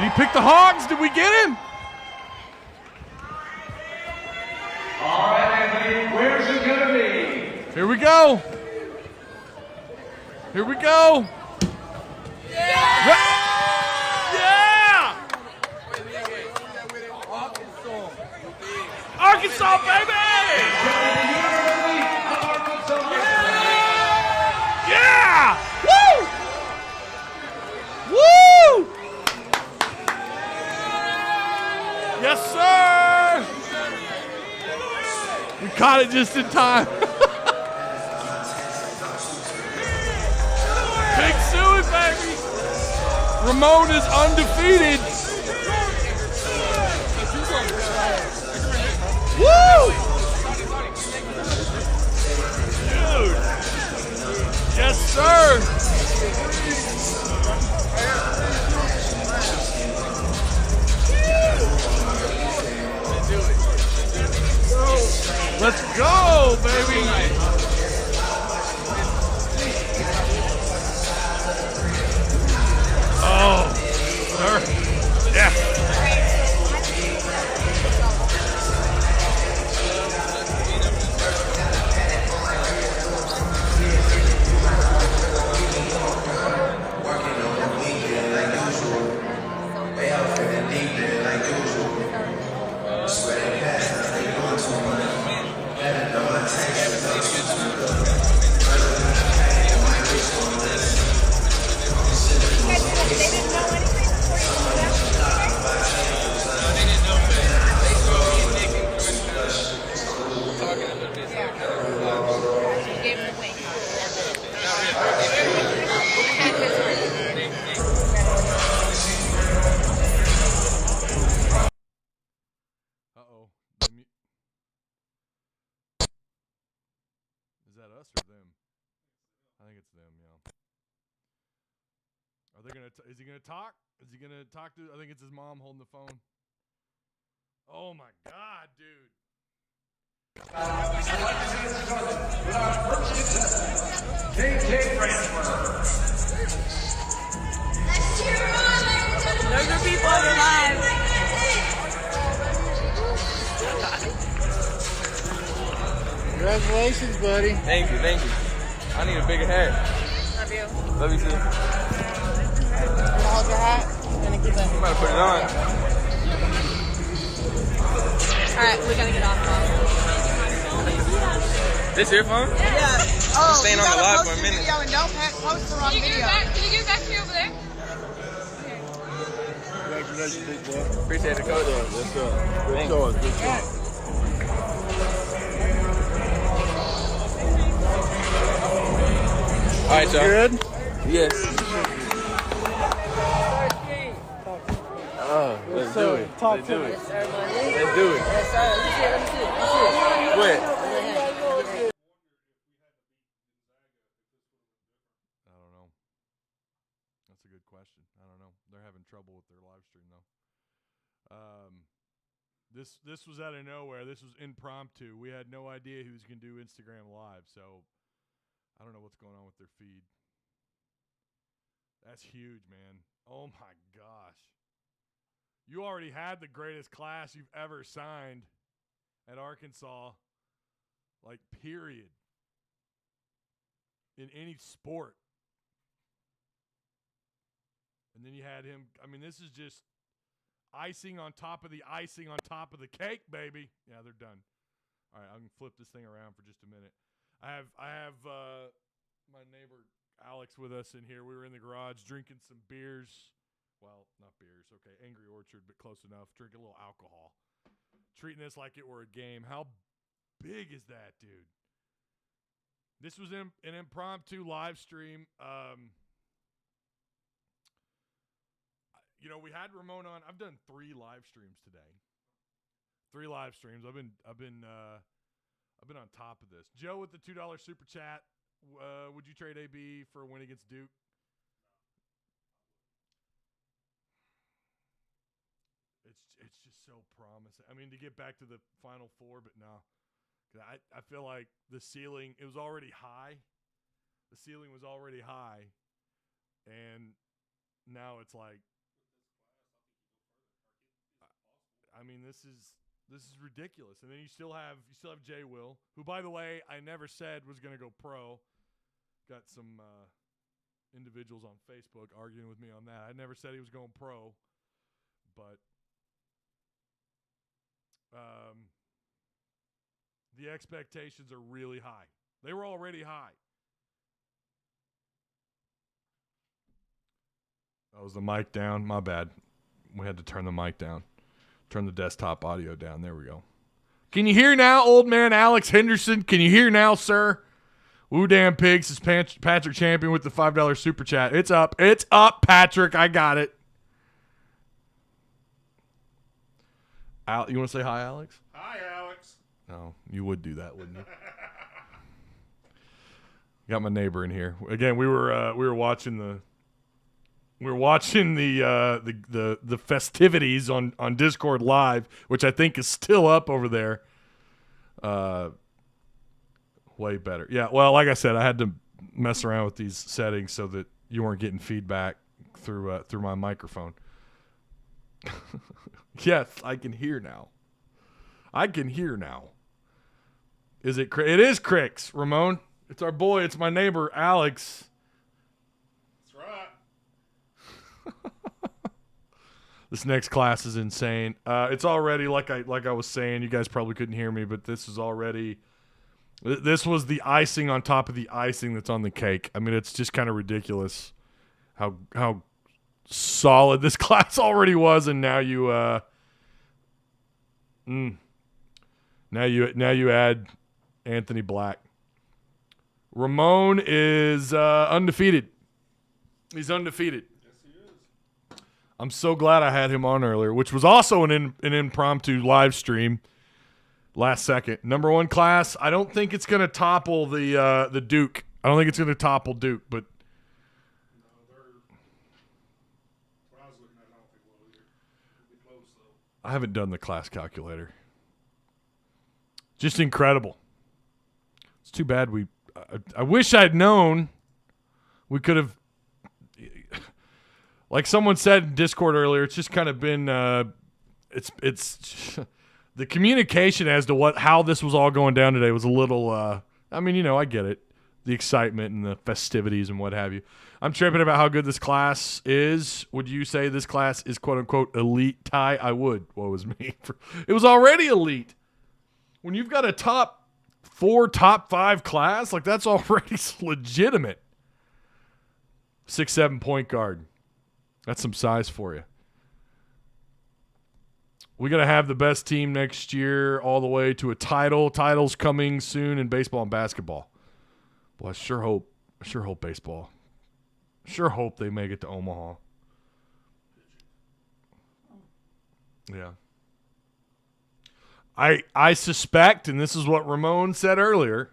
He picked the Hogs. Did we get him? All right, Anthony, where's it going to be? Here we go. Here we go. Yeah! Yeah! Arkansas, baby! Yeah! Woo! Woo! Yes, sir! We caught it just in time. Big Suey, baby! Ramon is undefeated. Woo! Dude! Yes, sir! Let's go, baby! Oh, sir. Yeah. Is that us or them? I think it's them, yeah. Are they gonna? Is he gonna talk? Is he gonna talk to? I think it's his mom holding the phone. Oh my God, dude! Those are people on the live. Congratulations, buddy. Thank you, thank you. I need a bigger hat. Love you. Love you too. Hold your hat. I'm gonna keep it. I'm about to put it on. Alright, we gotta get off. This your phone? Yeah. Oh, staying you on the gotta live post for a the minute. video and don't post the wrong video. Can you give it back to me over there? Congratulations, big boy. Appreciate the coach. Yes, sir. Good choice. Good choice. All right, y'all. Good? Yes. Let's do it. Let's do it. Let's do it. What? I don't know. That's a good question. I don't know. They're having trouble with their live stream though. This was out of nowhere. This was impromptu. We had no idea who was gonna do Instagram Live, so I don't know what's going on with their feed. That's huge, man. Oh my gosh. You already had the greatest class you've ever signed at Arkansas, like, period, in any sport. And then you had him. I mean, this is just icing on top of the icing on top of the cake, baby. Yeah, they're done. All right, I'm going to flip this thing around for just a minute. I have my neighbor Alex with us in here. We were in the garage drinking some beers. Well, not beers. Okay, Angry Orchard, but close enough. Drinking a little alcohol. Treating this like it were a game. How big is that, dude? This was an impromptu live stream. You know, we had Ramon on. I've done 3 live streams today. 3 live streams. I've been on top of this. Joe with the $2 super chat. Would you trade AB for a win against Duke? It's just so promising. I mean, to get back to the Final Four, but no. I feel like the ceiling, it was already high. The ceiling was already high. And now it's like, I mean, this is ridiculous. And then you still have Jay Will, who, by the way, I never said was going to go pro. Got some individuals on Facebook arguing with me on that. I never said he was going pro, but the expectations are really high. They were already high. Oh, was the mic down? My bad. We had to turn the mic down. Turn the desktop audio down. There we go. Can you hear now, old man Alex Henderson? Can you hear now, sir? Woo Damn Pigs is Patrick Champion with the $5 super chat. It's up. It's up, Patrick. I got it. You want to say hi, Alex? Hi, Alex. No, you would do that, wouldn't you? Got my neighbor in here. Again, we were watching the festivities on Discord Live, which I think is still up over there. Way better. Yeah, well, like I said, I had to mess around with these settings so that you weren't getting feedback through my microphone. Yes, I can hear now. Is it? It is Cricks, Ramon. It's our boy. It's my neighbor, Alex. That's right. This next class is insane. It's already like I was saying. You guys probably couldn't hear me, but this is already. This was the icing on top of the icing that's on the cake. I mean, it's just kind of ridiculous how solid this class already was, and now you now you add Anthony Black. Ramon is undefeated. He's undefeated. Yes, he is. I'm so glad I had him on earlier, which was also an impromptu live stream. Last second. Number one class, I don't think it's going to topple the Duke. I don't think it's going to topple Duke, but No, what I was looking at, I don't think we'll either. It'll be close, though. I haven't done the class calculator. Just incredible. It's too bad I wish I'd known we could have, like someone said in Discord earlier, it's just kind of been, it's the communication as to how this was all going down today was a little, I mean, I get it. The excitement and the festivities and what have you. I'm tripping about how good this class is. Would you say this class is quote-unquote elite, Ty? I would. Woe is me. It was already elite. When you've got a top 4, top 5 class, like that's already legitimate. 6'7" point guard. That's some size for you. We're going to have the best team next year all the way to a title. Titles coming soon in baseball and basketball. Well, I sure hope baseball. Sure hope they make it to Omaha. Yeah. I suspect, and this is what Ramon said earlier,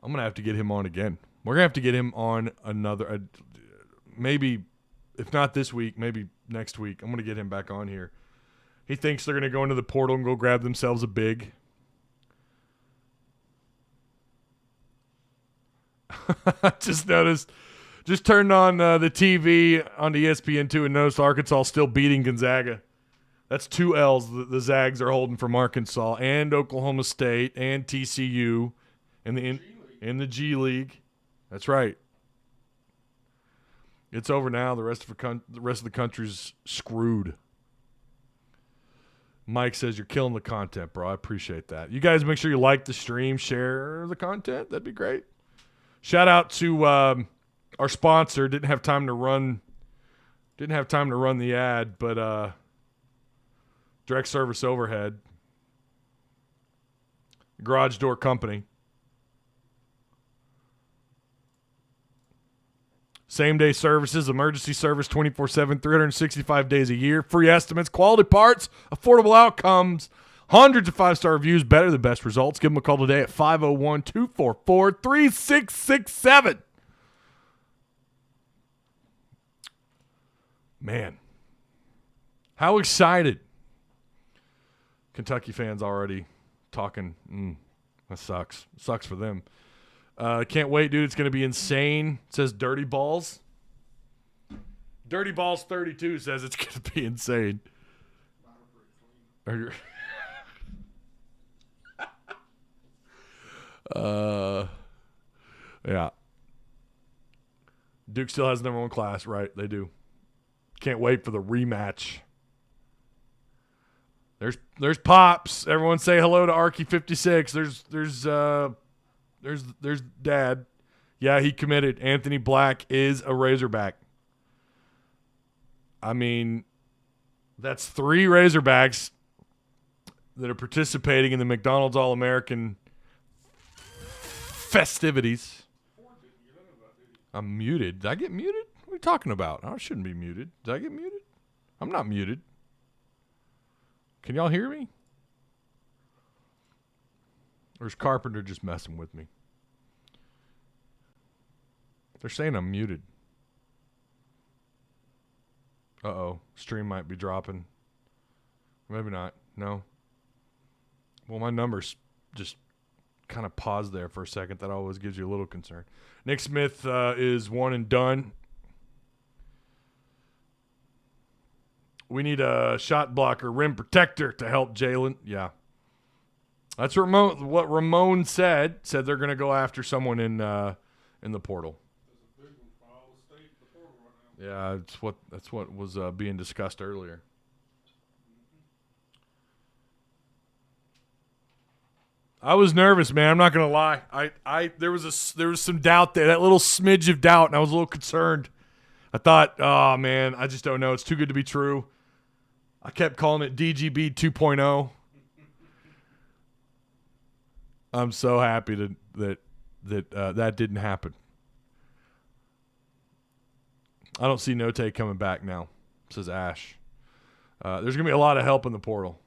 I'm going to have to get him on again. We're going to have to get him on another, maybe, if not this week, maybe next week. I'm going to get him back on here. He thinks they're going to go into the portal and go grab themselves a big. Just turned on the TV on ESPN2 and noticed Arkansas still beating Gonzaga. That's 2 L's the Zags are holding from Arkansas and Oklahoma State and TCU in the G League. That's right. It's over now. The rest of the country's screwed. Mike says you're killing the content, bro. I appreciate that. You guys make sure you like the stream, share the content. That'd be great. Shout out to our sponsor. Didn't have time to run the ad, but direct service overhead. Garage door company. Same-day services, emergency service 24/7, 365 days a year. Free estimates, quality parts, affordable outcomes, hundreds of 5-star reviews, better than best results. Give them a call today at 501-244-3667. Man, how excited. Kentucky fans already talking. That sucks. Sucks for them. Can't wait, dude. It's going to be insane. It says Dirty Balls. Dirty Balls 32 says it's going to be insane. Or your yeah. Duke still has number one class, right? They do. Can't wait for the rematch. There's Pops. Everyone say hello to Arky 56. There's Dad. Yeah, he committed. Anthony Black is a Razorback. I mean, that's 3 Razorbacks that are participating in the McDonald's All-American festivities. I'm muted. Did I get muted? What are you talking about? I shouldn't be muted. Did I get muted? I'm not muted. Can y'all hear me? Or is Carpenter just messing with me? They're saying I'm muted. Uh-oh. Stream might be dropping. Maybe not. No. Well, my numbers just kind of paused there for a second. That always gives you a little concern. Nick Smith is one and done. We need a shot blocker, rim protector to help Jalen. Yeah. That's what Ramon said. Said they're going to go after someone in the portal. Yeah, that's what was being discussed earlier. I was nervous, man. I'm not gonna lie. There was some doubt there, that little smidge of doubt, and I was a little concerned. I thought, oh man, I just don't know. It's too good to be true. I kept calling it DGB 2.0. I'm so happy that didn't happen. I don't see Note coming back now, says Ash. There's going to be a lot of help in the portal.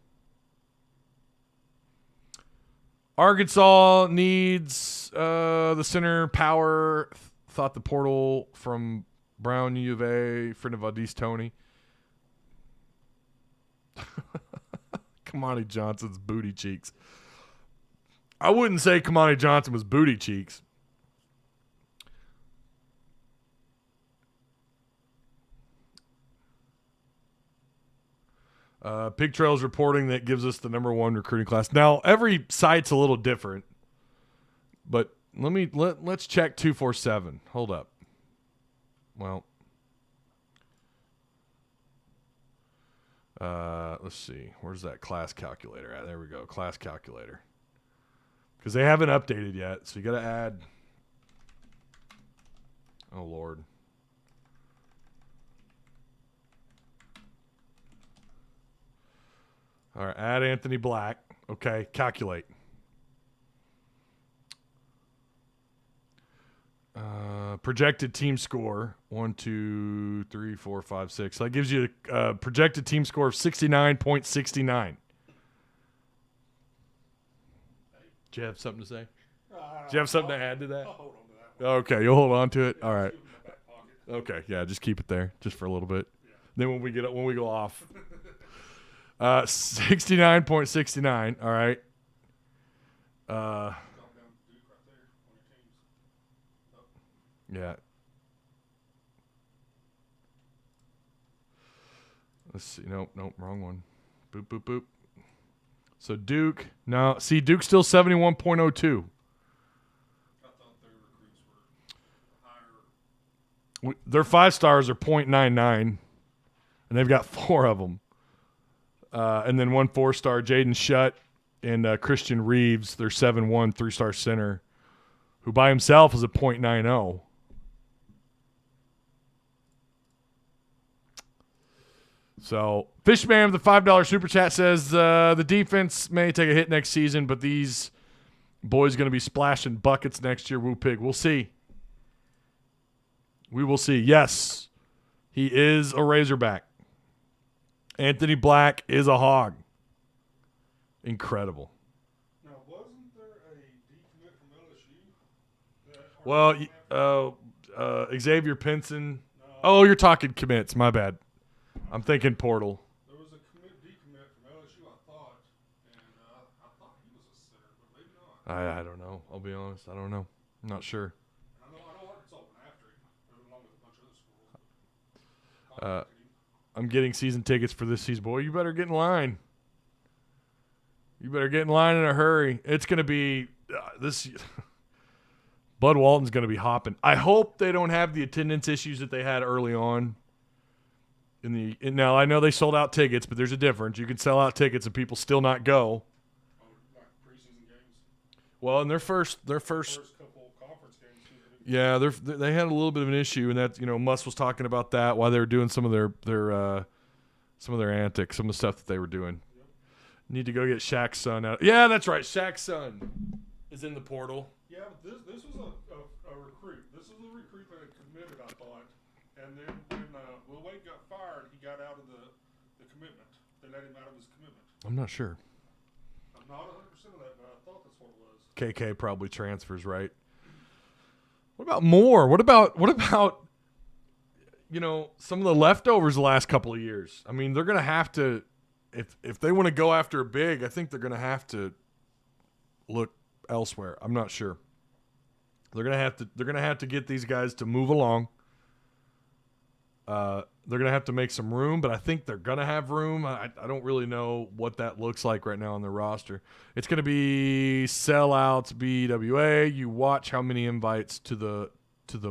Arkansas needs the center power. Thought the portal from Brown U of A, friend of Adis Tony. Kamani Johnson's booty cheeks. I wouldn't say Kamani Johnson was booty cheeks. Pig Trail's reporting that gives us the number 1 recruiting class. Now, every site's a little different, but let's check 247. Hold up. Well, let's see. Where's that class calculator at? There we go. Class calculator. Because they haven't updated yet, so you got to add. Oh, Lord. All right, add Anthony Black. Okay, calculate. Projected team score 1, 2, 3, 4, 5, 6. So that gives you a projected team score of 69.69. Do you have something to say? Do you have something to add to that? I'll hold on to that one. Okay, you'll hold on to it. All right. Shoot in my back pocket. Okay, yeah, just keep it there, just for a little bit. Yeah. Then when we go off, 69.69. All right. Drop down Duke right there on your teams. Yeah. Let's see. Nope, wrong one. Boop, boop, boop. So Duke, no, see, Duke's still 71.02. I thought their recruits were higher. Their 5 stars are .99, and they've got 4 of them. And then 1 4-star, Jaden Shutt and Christian Reeves, their 7-1 3-star center, who by himself is a .90. So, Fishman with the $5 super chat says the defense may take a hit next season, but these boys going to be splashing buckets next year. Woo Pig. We'll see. We will see. Yes, he is a Razorback. Anthony Black is a Hog. Incredible. Now, wasn't there a decommit from LSU? Well, Xavier Pinson. Oh, you're talking commits. My bad. I'm thinking portal. There was a decommit from LSU, I thought, and I thought he was a center, but maybe not. I don't know. I'll be honest. I don't know. I'm not sure. I know Arkansas went after him, along with a bunch of other schools. I'm getting season tickets for this season. Boy, you better get in line. You better get in line in a hurry. It's going to be this. Bud Walton's going to be hopping. I hope they don't have the attendance issues that they had early on. Now, I know they sold out tickets, but there's a difference. You can sell out tickets and people still not go. Oh, like preseason games. Well, in their first First couple conference games. Too. yeah, they had a little bit of an issue, and that Muss was talking about that while they were doing some of their antics, some of the stuff that they were doing. Yep. Need to go get Shaq's son out. Yeah, that's right. Shaq's son is in the portal. Yeah, but this was a recruit. This was a recruit that had committed, I thought. And then when Will Wade got fired, he got out of the commitment. They let him out of his commitment. I'm not sure. I'm not 100% of that, but I thought that's what it was. KK probably transfers, right? What about more? What about some of the leftovers the last couple of years? I mean, they're going to have to if they want to go after a big, I think they're going to have to look elsewhere. I'm not sure. They're going to have to get these guys to move along. They're going to have to make some room, but I think they're going to have room. I don't really know what that looks like right now on the roster. It's going to be sellouts, BWA. You watch how many invites to the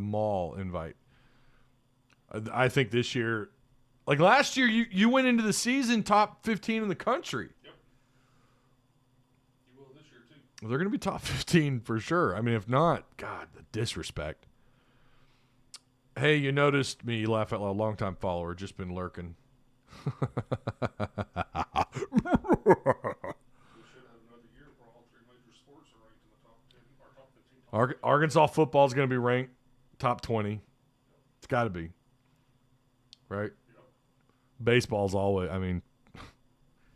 mall invite. I think this year, like last year, you went into the season top 15 in the country. Yep. You will this year, too. They're going to be top 15 for sure. I mean, if not, God, the disrespect. Hey, you noticed me, Laugh Out Loud, longtime follower, just been lurking. We should have another year where all three major sports are ranked in the top 10 or top 15. Arkansas football is going to be ranked top 20. It's got to be. Right? Yep. Baseball's always, I mean,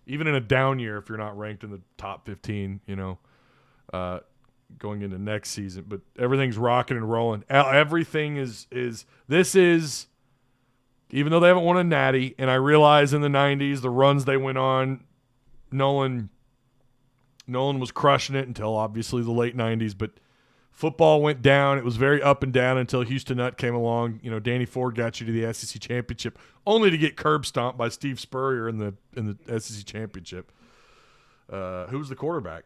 even in a down year, if you're not ranked in the top 15, going into next season, but everything's rocking and rolling. Everything is even though they haven't won a natty, and I realize in the 90s the runs they went on, Nolan was crushing it until obviously the late 90s, but football went down. It was very up and down until Houston Nutt came along. Danny Ford got you to the SEC championship, only to get curb stomped by Steve Spurrier in the SEC championship. Who was the quarterback?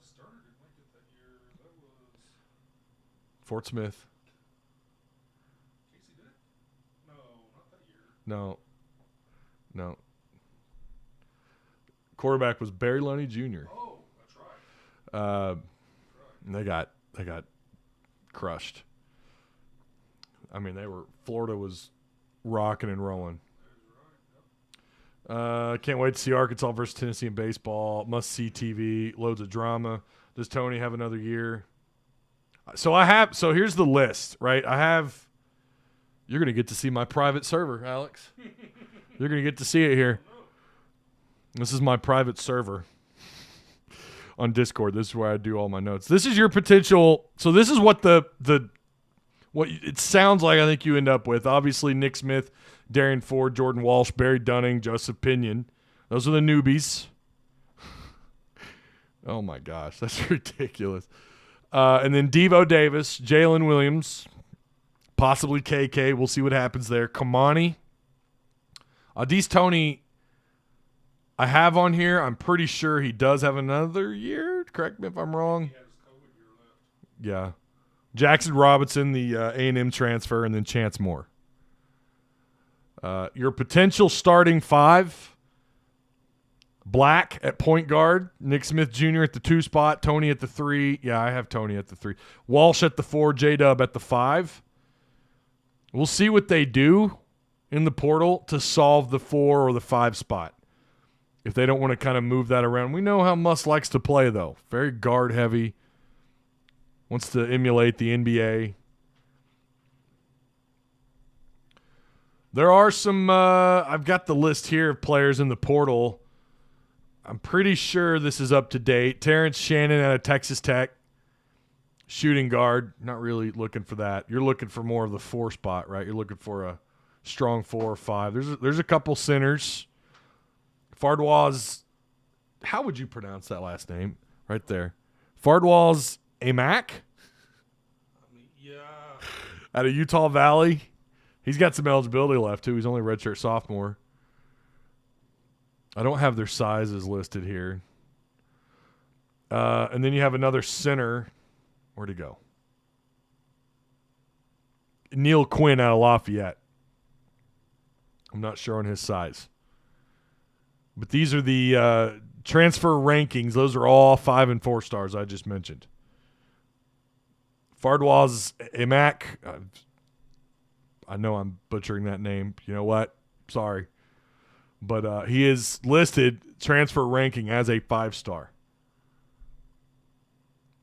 Sterner didn't make it that year. That was Fort Smith. Casey did? No, not that year. No. Quarterback was Barry Lunny Jr. Oh, that's right. And they got crushed. I mean, Florida was rocking and rolling. Can't wait to see Arkansas versus Tennessee in baseball. Must see TV. Loads of drama. Does Tony have another year? So here's the list, right? You're going to get to see my private server, Alex. You're going to get to see it here. This is my private server on Discord. This is where I do all my notes. This is your potential. So this is what what it sounds like I think you end up with. Obviously, Nick Smith, Darian Ford, Jordan Walsh, Barry Dunning, Joseph Pinion. Those are the newbies. Oh, my gosh. That's ridiculous. And then Devo Davis, Jalen Williams, possibly KK. We'll see what happens there. Kamani. Adese Tony, I have on here. I'm pretty sure he does have another year. Correct me if I'm wrong. He had his COVID year left. Yeah. Jackson Robinson, the A&M transfer, and then Chance Moore. Your potential starting five: Black at point guard, Nick Smith Jr. at the 2 spot, Tony at the 3. Yeah, I have Tony at the 3. Walsh at the 4, J-Dub at the 5. We'll see what they do in the portal to solve the 4 or the 5 spot. If they don't want to kind of move that around. We know how Muss likes to play, though. Very guard heavy. Wants to emulate the NBA. There are some, I've got the list here of players in the portal. I'm pretty sure this is up to date. Terrence Shannon out of Texas Tech. Shooting guard. Not really looking for that. You're looking for more of the 4 spot, right? You're looking for a strong 4 or 5. There's a couple centers. Fardwaz, how would you pronounce that last name? Right there. Fardwaz Amack? Yeah. Out of Utah Valley. He's got some eligibility left, too. He's only redshirt sophomore. I don't have their sizes listed here. And then you have another center. Where'd he go? Neil Quinn out of Lafayette. I'm not sure on his size. But these are the transfer rankings. Those are all 5 and 4 stars I just mentioned. Fardwaz Emak. I know I'm butchering that name. You know what? Sorry. But he is listed transfer ranking as a 5-star.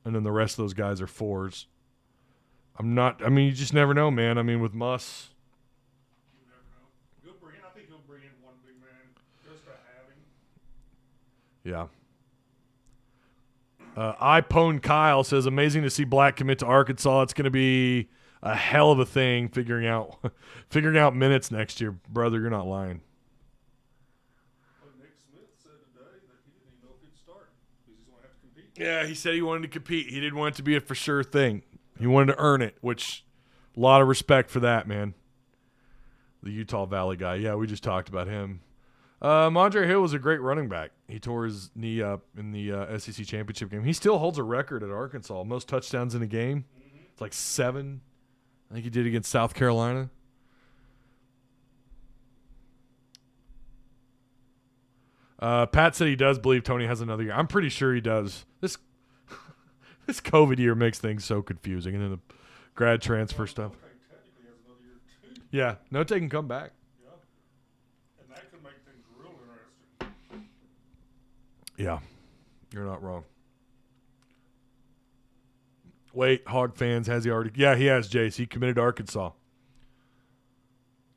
And then the rest of those guys are 4s. You just never know, man. I mean, with Muss. You never know. I think he'll bring in one big man just to have him. Yeah. iPone Kyle says, amazing to see Black commit to Arkansas. It's going to be a hell of a thing figuring out minutes next year. Brother, you're not lying. Well, Nick Smith said today that he didn't even know if he'd start because he's going to have to compete. Yeah, he said he wanted to compete. He didn't want it to be a for sure thing. He wanted to earn it, which a lot of respect for that, man. The Utah Valley guy. Yeah, we just talked about him. Mondre Hill was a great running back. He tore his knee up in the SEC championship game. He still holds a record at Arkansas. Most touchdowns in a game. It's like 7. I think he did against South Carolina. Pat said he does believe Tony has another year. I'm pretty sure he does. This COVID year makes things so confusing. And then the grad transfer stuff. Okay, technically has another year too. Yeah, Note can come back. Yeah. And that could make things real interesting. Yeah, you're not wrong. Wait, Hog fans, has he already? Yeah, he has, Jace. He committed to Arkansas.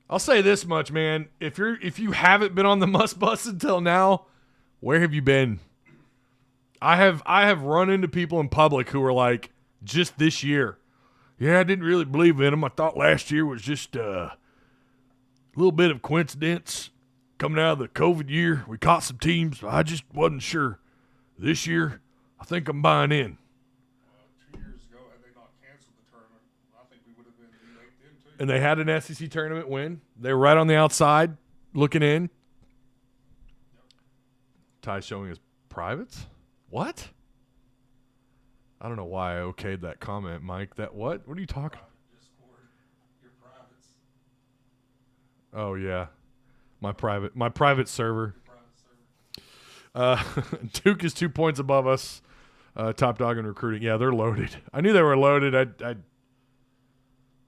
I'll say this much, man. If you haven't been on the Muss bus until now, where have you been? I have run into people in public who are like, just this year. Yeah, I didn't really believe in him. I thought last year was just a little bit of coincidence coming out of the COVID year. We caught some teams. I just wasn't sure. This year, I think I'm buying in. 2 years ago, had they not canceled the tournament, I think we would have been elite then too. And they had an SEC tournament win. They were right on the outside looking in. Ty showing his privates? What? I don't know why I okayed that comment, Mike. That what? What are you talking about? Discord, your privates. Oh yeah. My private server. Duke is 2 points above us. Top dog in recruiting. Yeah, they're loaded. I knew they were loaded. And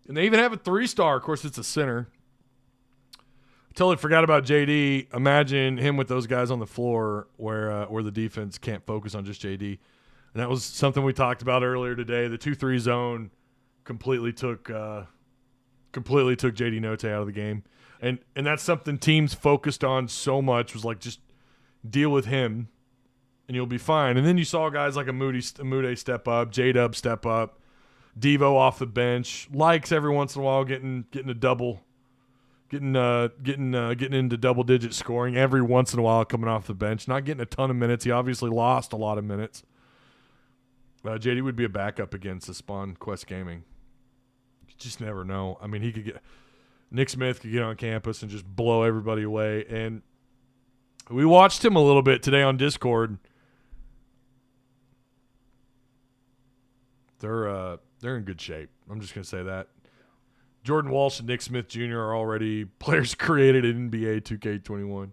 they even have a 3-star. Of course, it's a center. Totally forgot about JD. Imagine him with those guys on the floor where the defense can't focus on just JD. And that was something we talked about earlier today. The 2-3 zone completely took JD Note out of the game. And that's something teams focused on so much, was like, just deal with him and you'll be fine. And then you saw guys like a Moody step up, J-Dub step up, Devo off the bench, likes every once in a while getting a double. Getting into double-digit scoring every once in a while coming off the bench. Not getting a ton of minutes. He obviously lost a lot of minutes. JD would be a backup against the Spawn Quest Gaming. You just never know. I mean, Nick Smith could get on campus and just blow everybody away. And we watched him a little bit today on Discord. They're in good shape. I'm just going to say that. Jordan Walsh and Nick Smith Jr. are already players created in NBA 2K21.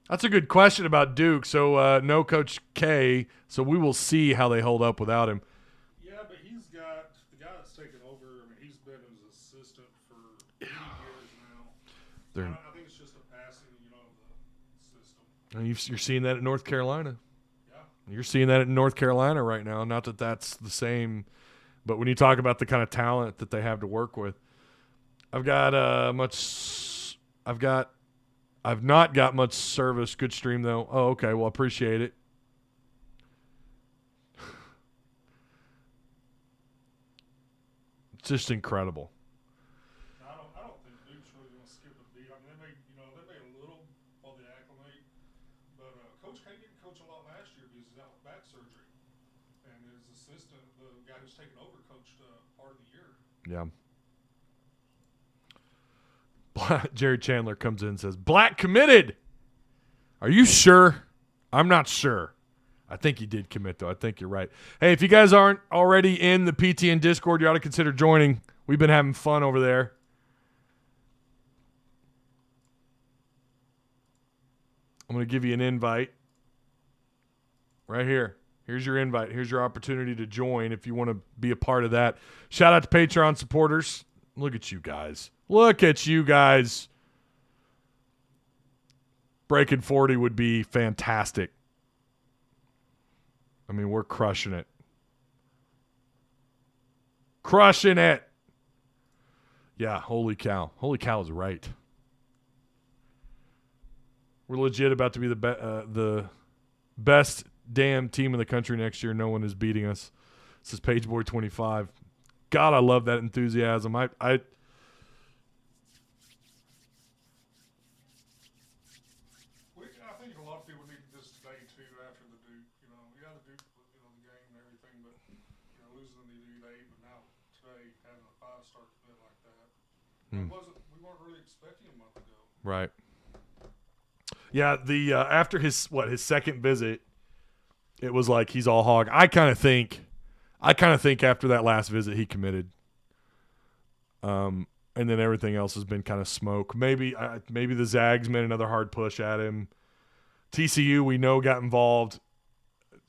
That's a good question about Duke. So, no Coach K, so we will see how they hold up without him. Yeah, but he's got the guy that's taken over. I mean, he's been his assistant for 8 years now. I think it's just a passing, of the system. And you're seeing that at North Carolina. Yeah. You're seeing that in North Carolina right now. Not that that's the same. But when you talk about the kind of talent that they have to work with, I've not got much service. Good stream though. Oh, okay. Well, appreciate it. It's just incredible. I don't think Duke's really going to skip a beat. I mean, they made a little while they acclimate, but Coach K didn't coach a lot last year because he's out with back surgery, and his assistant, the guy who's taken over, coached part of the year. Yeah. Jared Chandler comes in and says, Black committed. Are you sure? I'm not sure. I think he did commit, though. I think you're right. Hey, if you guys aren't already in the PTN Discord, you ought to consider joining. We've been having fun over there. I'm going to give you an invite right here. Here's your invite. Here's your opportunity to join if you want to be a part of that. Shout out to Patreon supporters. Look at you guys. Look at you guys. Breaking 40 would be fantastic. I mean, we're crushing it. Crushing it. Yeah, holy cow. Holy cow is right. We're legit about to be the best damn team in the country next year. No one is beating us. This is Pageboy25. God, I love that enthusiasm. I think a lot of people need this today too after the Duke. You know, yeah, the Duke, the game and everything, but losing the Elite Eight, but now today having a 5-star commit like that, we weren't really expecting a month ago. Right. Yeah, the after his second visit, it was like he's all hog. I kind of think after that last visit he committed. And then everything else has been kind of smoke. Maybe the Zags made another hard push at him. TCU, we know, got involved,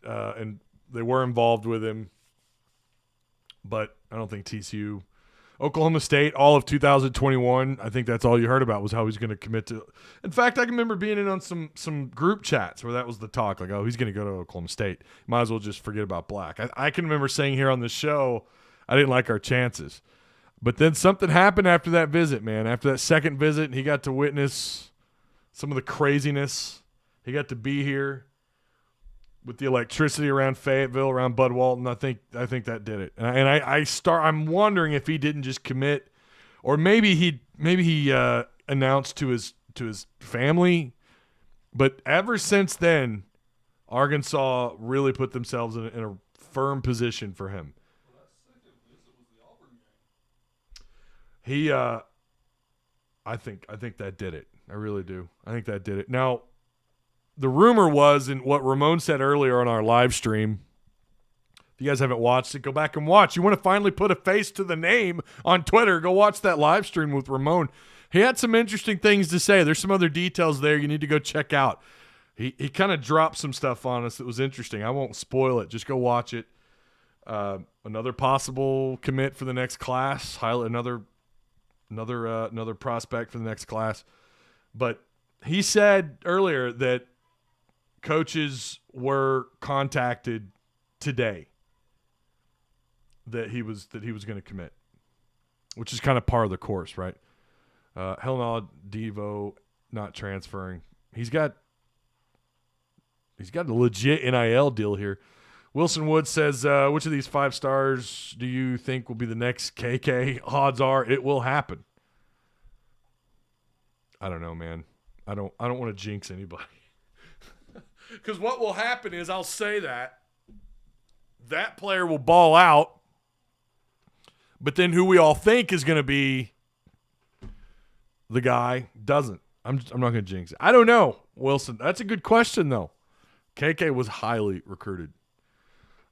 and they were involved with him. But I don't think TCU. Oklahoma State, all of 2021, I think that's all you heard about was how he's going to commit to. In fact, I can remember being in on some group chats where that was the talk, like, oh, he's going to go to Oklahoma State. Might as well just forget about Black. I can remember saying here on the show I didn't like our chances. But then something happened after that visit, man. After that second visit, and he got to witness some of the craziness. He got to be here with the electricity around Fayetteville, around Bud Walton. I think that did it. I'm wondering if he didn't just commit, or maybe he announced to his family. But ever since then, Arkansas really put themselves in a firm position for him. I think that did it. I really do. I think that did it. Now, the rumor was, and what Ramon said earlier on our live stream, if you guys haven't watched it, go back and watch. You want to finally put a face to the name on Twitter, go watch that live stream with Ramon. He had some interesting things to say. There's some other details there you need to go check out. He kind of dropped some stuff on us that was interesting. I won't spoil it. Just go watch it. Another possible commit for the next class. Another prospect for the next class. But he said earlier that coaches were contacted today that he was going to commit, which is kind of par of the course, right? Hell no, Devo not transferring. He's got a legit NIL deal here. Wilson Wood says, which of these 5 stars do you think will be the next KK? Odds are it will happen. I don't know, man. I don't want to jinx anybody. Because what will happen is I'll say that player will ball out, but then who we all think is going to be the guy doesn't. I'm not going to jinx it. I don't know, Wilson. That's a good question, though. KK was highly recruited.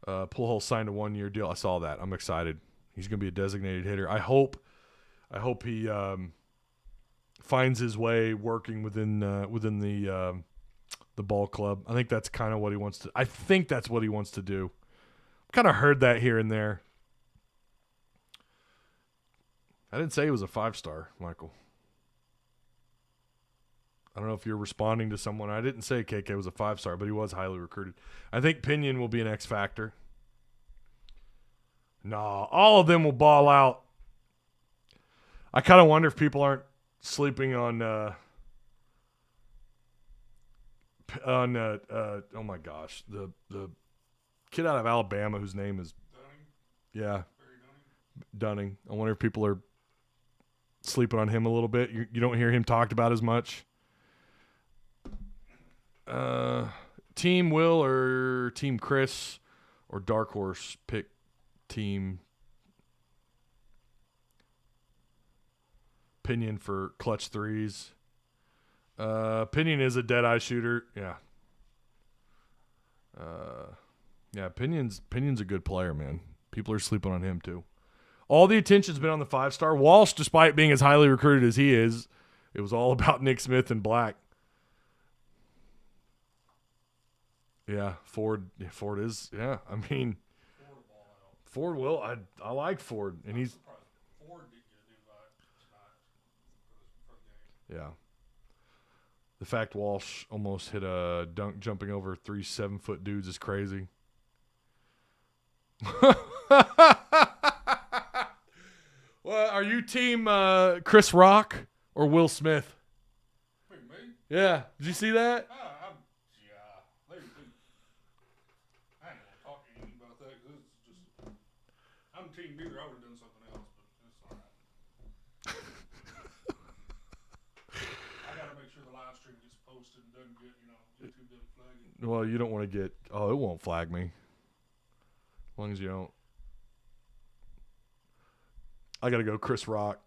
Pullhole signed a 1-year deal. I saw that. I'm excited. He's going to be a designated hitter. I hope he finds his way working within the ball club. I think that's kind of what he wants to. I think that's what he wants to do. Kind of heard that here and there. I didn't say he was a 5-star, Michael. I don't know if you're responding to someone. I didn't say KK was a 5-star, but he was highly recruited. I think Pinion will be an X factor. No, all of them will ball out. I kind of wonder if people aren't sleeping on oh my gosh, the kid out of Alabama whose name is Dunning. I wonder if people are sleeping on him a little bit. You don't hear him talked about as much. Team Will or Team Chris or Dark Horse pick team. Pinion for clutch threes. Pinion is a dead-eye shooter. Yeah. Yeah, Pinion's a good player, man. People are sleeping on him, too. All the attention's been on the 5-star. Walsh, despite being as highly recruited as he is, it was all about Nick Smith and Black. Yeah, Ford is. Yeah, I mean, Ford will. I like Ford, and he's. Ford didn't get a new vibe tonight for the game. Yeah. The fact Walsh almost hit a dunk jumping over 3 7-foot dudes is crazy. Well, are you team Chris Rock or Will Smith? Wait, me? Yeah. Did you see that? I ain't gonna talk to you about that because it's just. I'm team neither. I would have done something else, but it's all right. I gotta make sure the live stream gets posted and doesn't get, YouTube doesn't flag it. Well, you don't want to get. Oh, it won't flag me. As long as you don't. I got to go Chris Rock.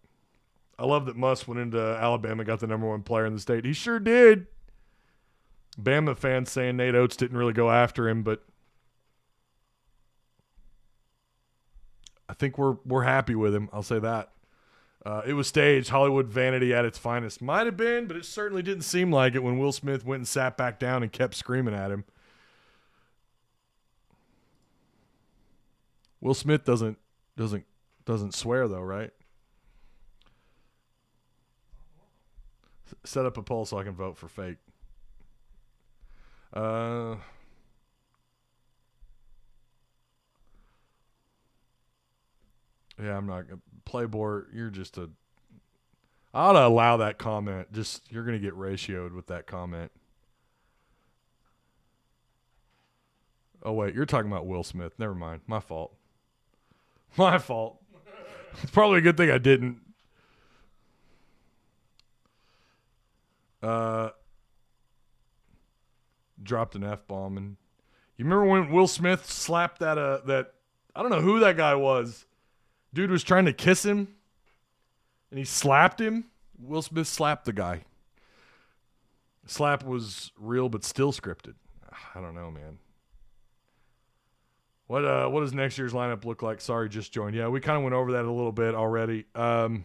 I love that Muss went into Alabama and got the #1 player in the state. He sure did. Bama fans saying Nate Oates didn't really go after him, but I think we're happy with him. I'll say that. It was staged. Hollywood vanity at its finest. Might have been, but it certainly didn't seem like it when Will Smith went and sat back down and kept screaming at him. Will Smith doesn't swear though, right? Set up a poll so I can vote for fake. Yeah, I'm not Playboy. You're just a. I ought to allow that comment. You're gonna get ratioed with that comment. Oh wait, you're talking about Will Smith. Never mind. My fault. My fault. It's probably a good thing I didn't. Dropped an F-bomb. And you remember when Will Smith slapped that I don't know who that guy was. Dude was trying to kiss him and he slapped him. Will Smith slapped the guy. Slap was real but still scripted. I don't know, man. What does next year's lineup look like? Sorry, just joined. Yeah, we kind of went over that a little bit already. I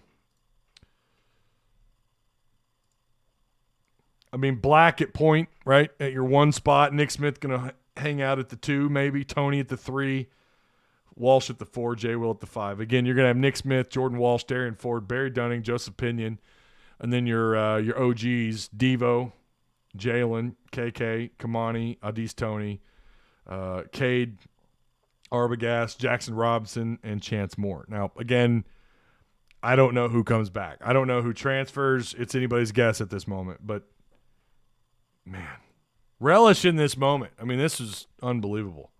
mean, Black at point, right? At your 1 spot. Nick Smith going to hang out at the 2, maybe. Tony at the 3. Walsh at the 4. J. Will at the 5. Again, you're going to have Nick Smith, Jordan Walsh, Darian Ford, Barry Dunning, Joseph Pinion. And then your OGs, Devo, Jalen, KK, Kamani, Adis Tony, Cade, Arbogast, Jackson Robinson, and Chance Moore. Now, again, I don't know who comes back. I don't know who transfers. It's anybody's guess at this moment. But, man, relish in this moment. I mean, this is unbelievable.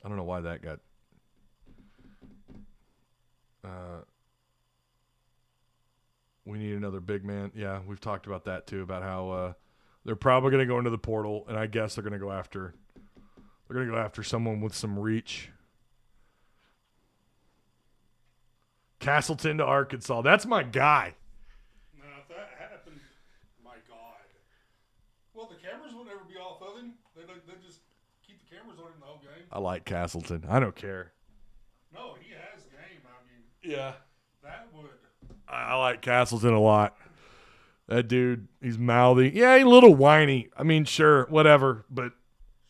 I don't know why that got we need another big man. Yeah, we've talked about that too, about how they're probably going to go into the portal, and I guess they're going to go after someone with some reach. Castleton to Arkansas. That's my guy. Now, if that happened, my God. Well, the cameras would never be off of him. They'd just keep the cameras on him the whole game. I like Castleton. I don't care. No, he has game. I mean, Yeah. that would. I like Castleton a lot. That dude, he's mouthy. Yeah, he's a little whiny. I mean, sure, whatever. But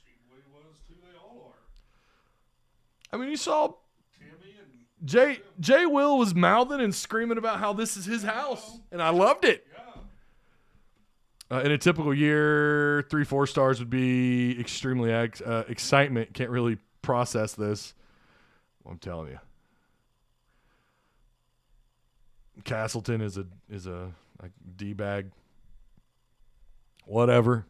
He was too. They all are. I mean, you saw Timmy and Jay Will was mouthing and screaming about how this is his house, and I loved it. yeah. In a typical year, 3-4 stars would be extremely excitement. Can't really process this. Well, I'm telling you, Castleton is a like D-bag. Whatever.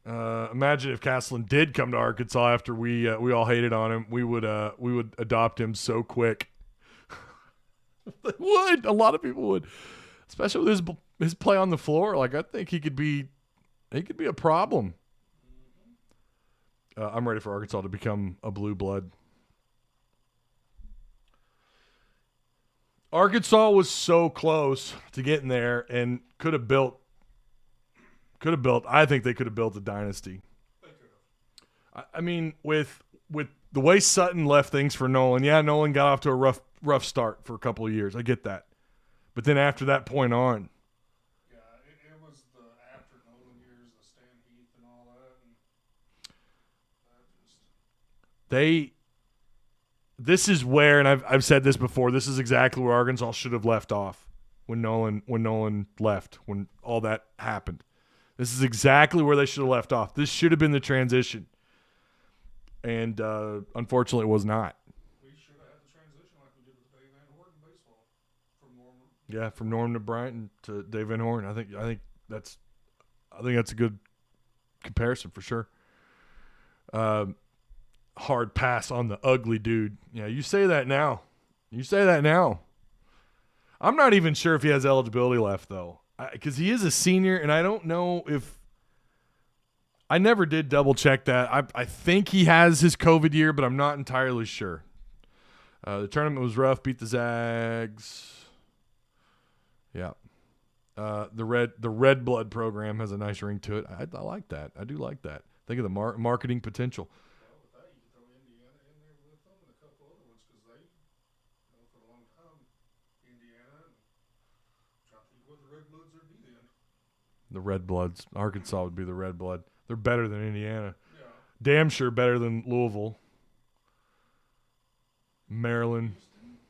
Imagine if Castleton did come to Arkansas after we all hated on him. We would adopt him so quick. They would. A lot of people would, especially with his play on the floor. Like, I think he could be a problem. I'm ready for Arkansas to become a blue blood. Arkansas was so close to getting there and could have built. I think they could have built a dynasty. They could have. I mean, with the way Sutton left things for Nolan, yeah, Nolan got off to a rough start for a couple of years. I get that, but then after that point on, Yeah, it was the after Nolan years, the Stan Heath and all that, and that just. This is where, and I've said this before. This is exactly where Arkansas should have left off when Nolan left, when all that happened. This is exactly where they should have left off. This should have been the transition, and unfortunately, it was not. We should have had the transition like we did with Dave Van Horn in baseball, from Norman. Yeah, from Norm to Bryant to Dave Van Horn. I think that's a good comparison for sure. Hard pass on the ugly dude. Yeah, you say that now. I'm not even sure if he has eligibility left though, because he is a senior, and I don't know if. I never did double check that. I think he has his COVID year, but I'm not entirely sure. The tournament was rough. Beat the Zags. Yeah. The red blood program has a nice ring to it. I like that. I do like that. Think of the marketing potential. Well, with that, you can throw Indiana in there with them and a couple other ones because they, for a long time, Indiana and trying to think what the Red Bloods would be then. The Red Bloods. Arkansas would be the Red Blood. They're better than Indiana. Yeah. Damn sure better than Louisville. Maryland.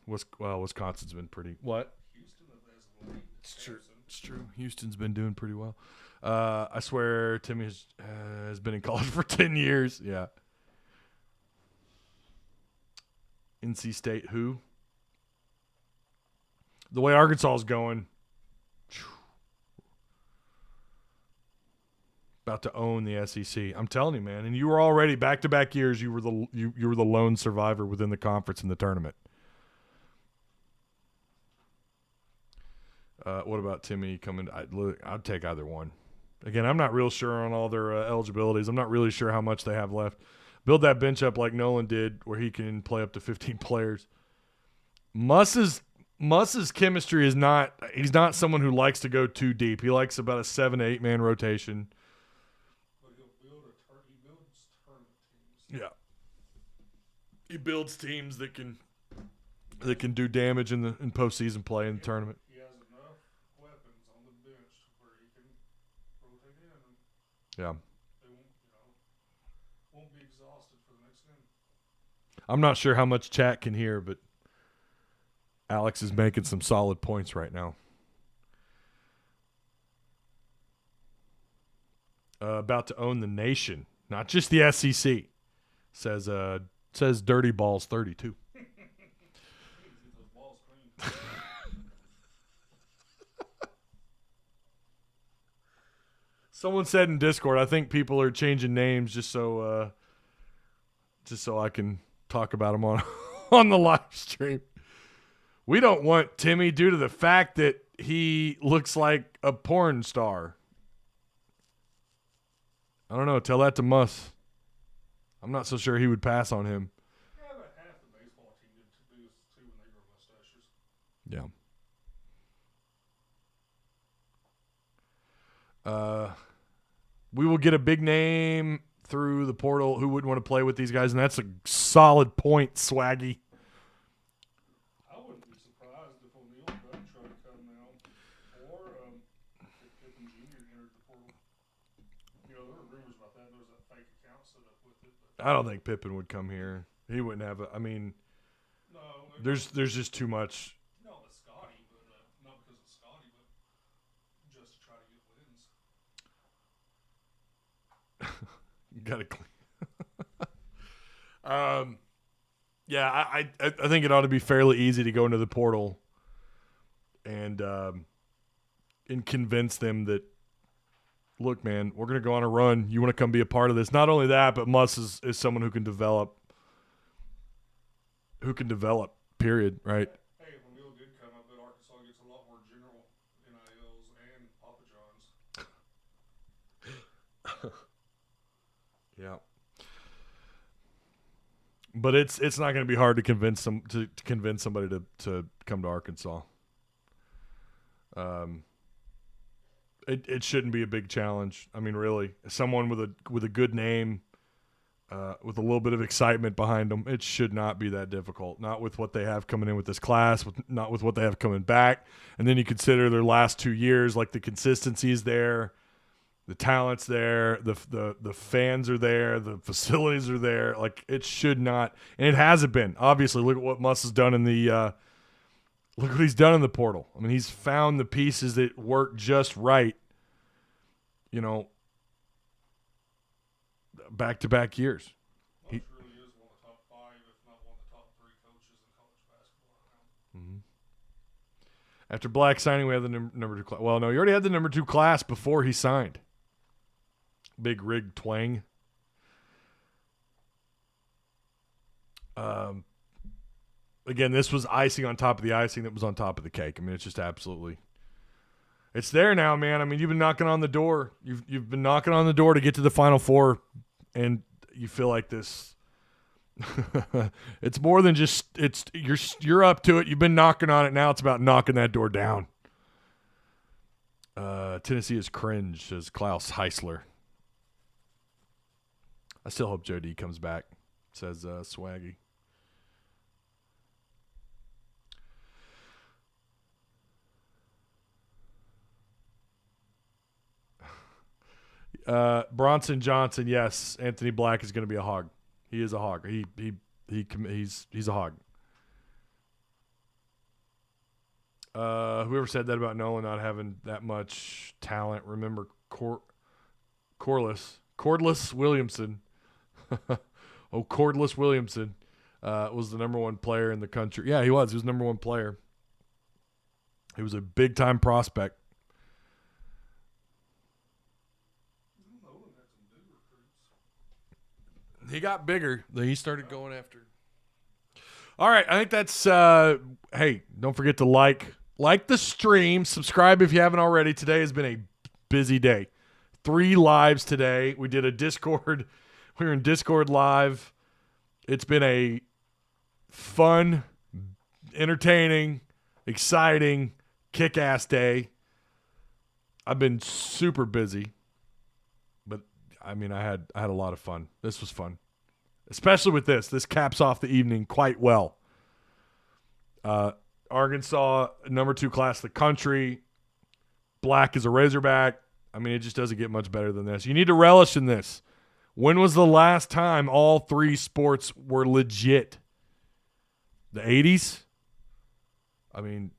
Wisconsin's been pretty. What? Houston as of late. It's true. It's true. Houston's been doing pretty well. I swear Timmy has been in college for 10 years. Yeah. NC State who? The way Arkansas is going, about to own the SEC. I'm telling you, man. And you were already back-to-back years. You were the lone survivor within the conference in the tournament. What about Timmy coming? I'd take either one. Again, I'm not real sure on all their eligibilities. I'm not really sure how much they have left. Build that bench up like Nolan did, where he can play up to 15 players. Muss's chemistry is not. He's not someone who likes to go too deep. He likes about a 7 to 8 man rotation. But he builds tournament teams. Yeah. He builds teams that can do damage in postseason play in the tournament. He has enough weapons on the bench where he can rotate in, and Yeah. they won't be exhausted for the next game. I'm not sure how much chat can hear, but Alex is making some solid points right now. About to own the nation, not just the SEC. Says Dirty Balls 32. Get those balls clean. Someone said in Discord, I think people are changing names just so I can talk about them on the live stream. We don't want Timmy due to the fact that he looks like a porn star. I don't know. Tell that to Muss. I'm not so sure he would pass on him. Yeah, but half the baseball team did this too when they were mustaches. Yeah. We will get a big name through the portal. Who wouldn't want to play with these guys? And that's a solid point, Swaggy. I wouldn't be surprised if O'Neal Dunn tried to come now, or if Pippen Jr. entered the portal. There were rumors about that. There was that fake account set up with it. But I don't think Pippen would come here. He wouldn't have a. I mean, no, there's just too much. not with Scotty, but not because of Scotty, but just to try to get wins. Got to clean. Yeah, I think it ought to be fairly easy to go into the portal and convince them that, look, man, we're going to go on a run. You want to come be a part of this? Not only that, but Muss is someone who can develop. Period. Right. Hey, if O'Neal did come, I bet Arkansas gets a lot more general NILs and Papa John's. Yeah. But it's not going to be hard to convince somebody to come to Arkansas. It shouldn't be a big challenge. I mean, really, someone with a good name, with a little bit of excitement behind them, it should not be that difficult. Not with what they have coming in with this class, not with what they have coming back. And then you consider their last 2 years, like the consistency is there, the talent's there, the fans are there, the facilities are there. Like, it should not, and it hasn't been. Obviously, look at what Muss has done in the look what he's done in the portal. I mean, he's found the pieces that work just right, back-to-back years. He really is one of the top 5, if not one of the top 3 coaches in college basketball right now. After Black signing, we had the number 2 class. Well, no, you already had the number 2 class before he signed. Big rig twang. Again, this was icing on top of the icing that was on top of the cake. I mean, it's just absolutely – it's there now, man. I mean, you've been knocking on the door. You've been knocking on the door to get to the Final Four, and you feel like this – it's more than just – it's you're up to it. You've been knocking on it. Now it's about knocking that door down. Tennessee is cringe, says Klaus Heisler. I still hope Joe D comes back, says Swaggy. Bronson Johnson, yes, Anthony Black is going to be a hog. He is a hog. He's a hog. Whoever said that about Nolan not having that much talent, remember Cordless Williamson. Cordless Williamson was the number 1 player in the country. Yeah, he was. He was the number 1 player. He was a big-time prospect. He got bigger. He started going after. All right, I think that's hey, don't forget to like the stream, subscribe if you haven't already. Today has been a busy day. 3 lives today. We did a Discord. We were in Discord live. It's been a fun, entertaining, exciting, kick-ass day. I've been super busy. I mean, I had a lot of fun. This was fun, especially with this. This caps off the evening quite well. Arkansas, number 2 class in the country. Black is a Razorback. I mean, it just doesn't get much better than this. You need to relish in this. When was the last time all 3 sports were legit? The 80s? I mean,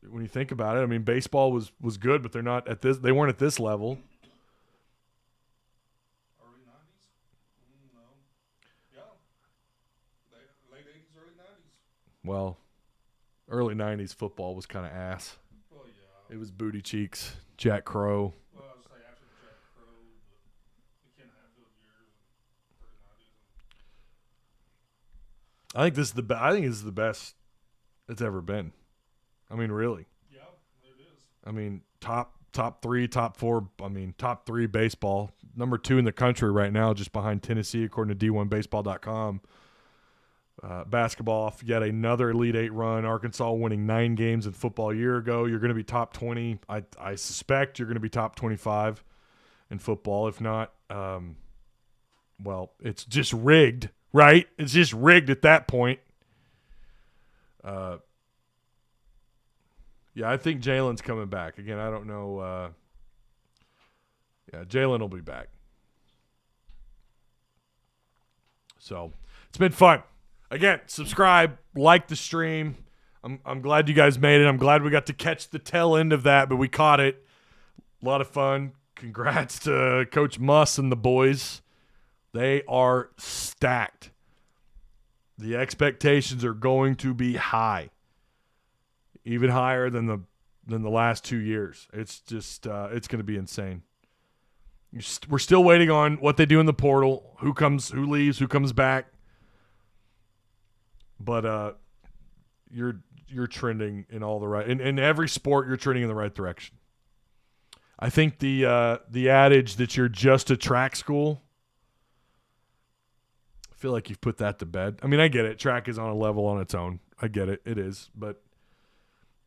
when you think about it, I mean, baseball was good, but they're not at this. They weren't at this level. Well, early 90s football was kind of ass. Well, yeah. It was booty cheeks, Jack Crow. Well, I was say after the Jack Crow, the Ken Hatfield years, early 90s. I think this is the best it's ever been. I mean, really. Yeah, it is. I mean, top 3, top 4. I mean, top 3 baseball. Number 2 in the country right now, just behind Tennessee, according to D1Baseball.com. Basketball off yet another Elite 8 run. Arkansas winning 9 games in football a year ago. You're going to be top 20. I suspect you're going to be top 25 in football. If not, well, it's just rigged, right? It's just rigged at that point. Yeah, I think Jalen's coming back. Again, I don't know. Yeah, Jalen will be back. So it's been fun. Again, subscribe, like the stream. I'm glad you guys made it. I'm glad we got to catch the tail end of that, but we caught it. A lot of fun. Congrats to Coach Muss and the boys. They are stacked. The expectations are going to be high, even higher than the last 2 years. It's just it's going to be insane. We're still waiting on what they do in the portal. Who leaves, who comes back. But you're trending in all the right in every sport. You're trending in the right direction. I think the adage that you're just a track school I feel like you've put that to bed. I mean, I get it. Track is on a level on its own. I get it. It is. But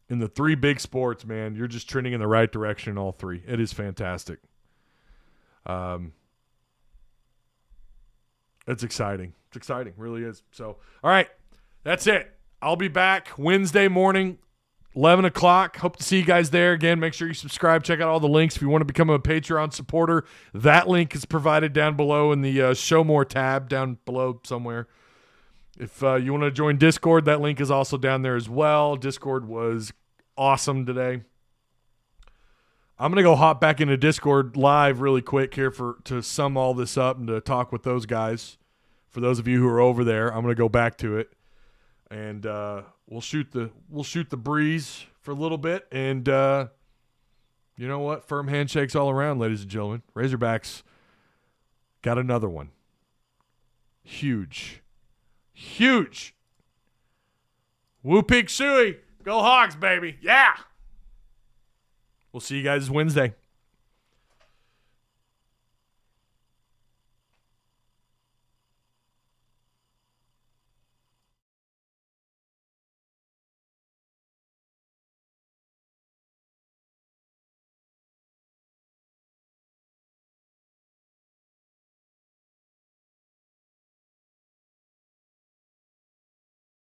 in the three big sports, man, you're just trending in the right direction in all three. It is fantastic. It's exciting. It's exciting. It really is. So, all right. That's it. I'll be back Wednesday morning, 11 o'clock. Hope to see you guys there. Again, make sure you subscribe. Check out all the links. If you want to become a Patreon supporter, that link is provided down below in the Show More tab down below somewhere. If you want to join Discord, that link is also down there as well. Discord was awesome today. I'm going to go hop back into Discord live really quick here to sum all this up and to talk with those guys. For those of you who are over there, I'm going to go back to it. And we'll shoot the breeze for a little bit. And you know what? Firm handshakes all around, ladies and gentlemen. Razorbacks got another one. Huge. Huge. Woo Pig Suey. Go Hogs, baby. Yeah. We'll see you guys Wednesday.